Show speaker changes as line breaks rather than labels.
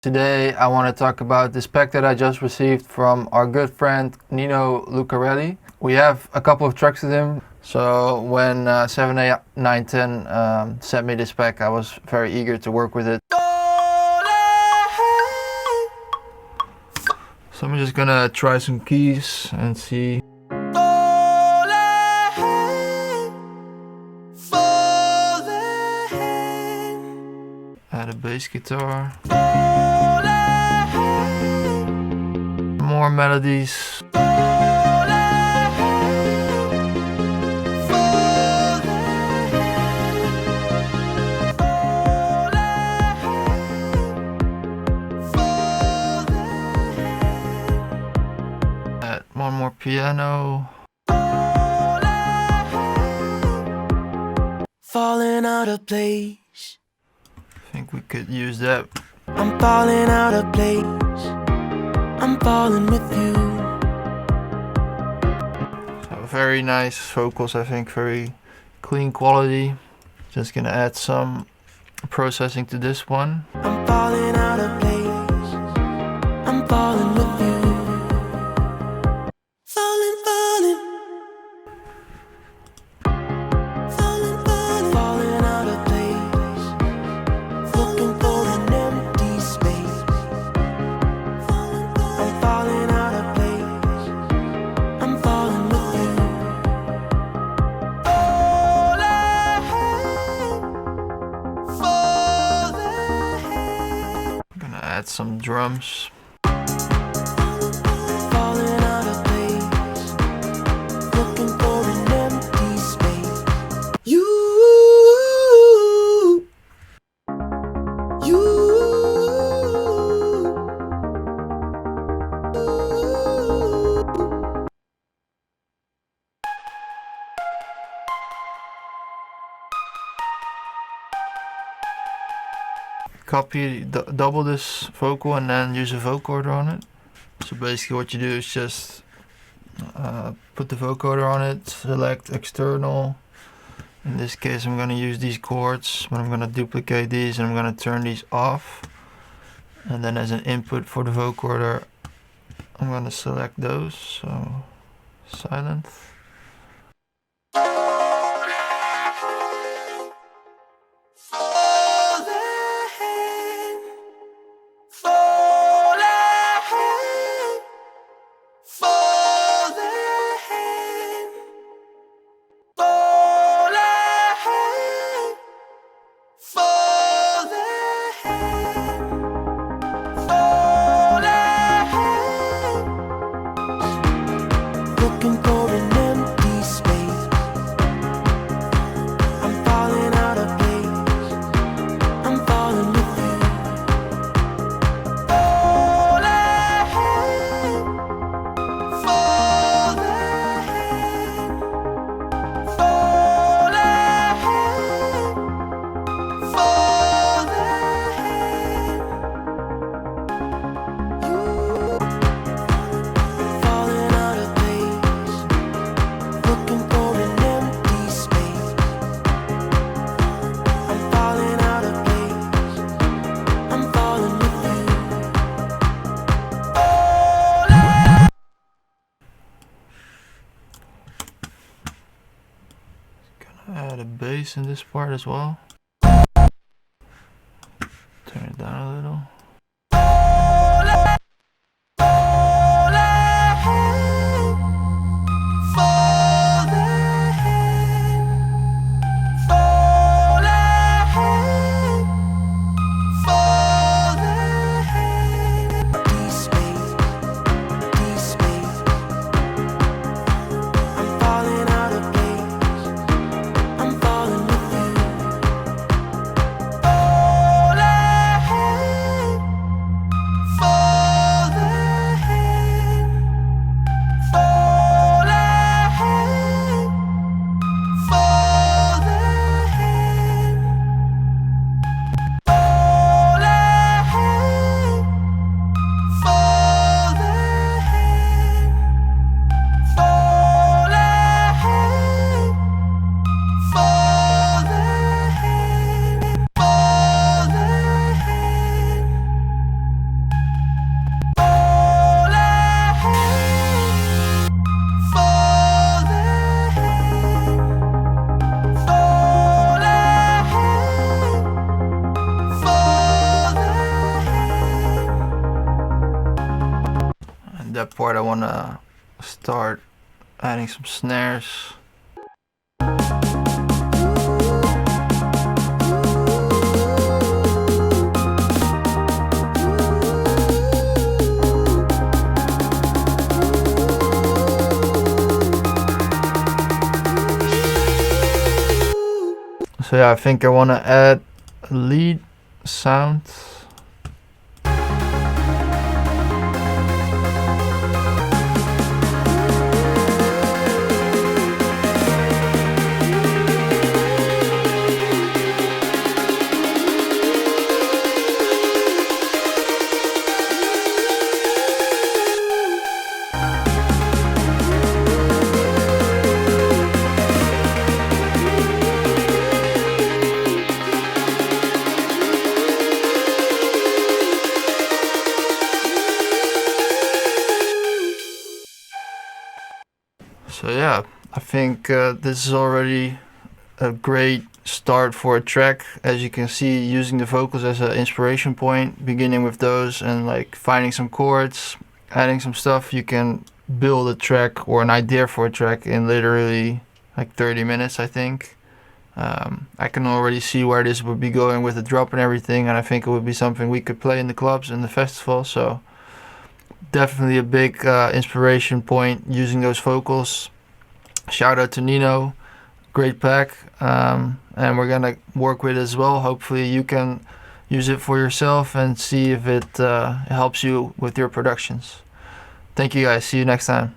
Today I want to talk about this pack that I just received from our good friend Nino Lucarelli. We have a couple of tracks with him, so when 7, 8, 9, 10 sent me this pack, I was very eager to work with it. So I'm just gonna try some keys and see. Add a bass guitar. More melodies. Add one more piano.
Falling out of place.
I think we could use that.
I'm falling out of place. I'm falling with you.
So very nice vocals, I think, very clean quality. Just gonna add some processing to this one.
I'm falling out of place. I'm falling with you. Falling, falling. Falling, falling. Falling out of place. Looking for an empty space. I'm falling out of place. I'm falling with you.
I'm gonna add some drums.
Falling out of place. Looking for an empty space. You.
Copy, double this vocal and then use a vocoder on it. So basically what you do is just put the vocoder on it, select external. In this case I'm going to use these chords, but I'm going to duplicate these and I'm going to turn these off. And then as an input for the vocoder, I'm going to select those, so silent.
Looking for an empty space. I'm falling out of place. I'm falling with you. Falling out of place. Looking for an empty space. I'm falling out of place. I'm falling with you.
Gonna add a bass in this part as well. Turn it down a little.
I'm falling out of place. I'm falling with you.
that part I want to start adding some snares. So yeah, I think I want to add a lead sound. So yeah, I think this is already a great start for a track. As you can see, using the vocals as an inspiration point, beginning with those and like finding some chords, adding some stuff, you can build a track or an idea for a track in literally like 30 minutes, I think. I can already see where this would be going with the drop and everything, and I think it would be something we could play in the clubs and the festival. So definitely a big inspiration point using those vocals. Shout out to Nino, great pack, and we're gonna work with it as well. Hopefully you can use it for yourself and see if it helps you with your productions. Thank you guys, see you next time.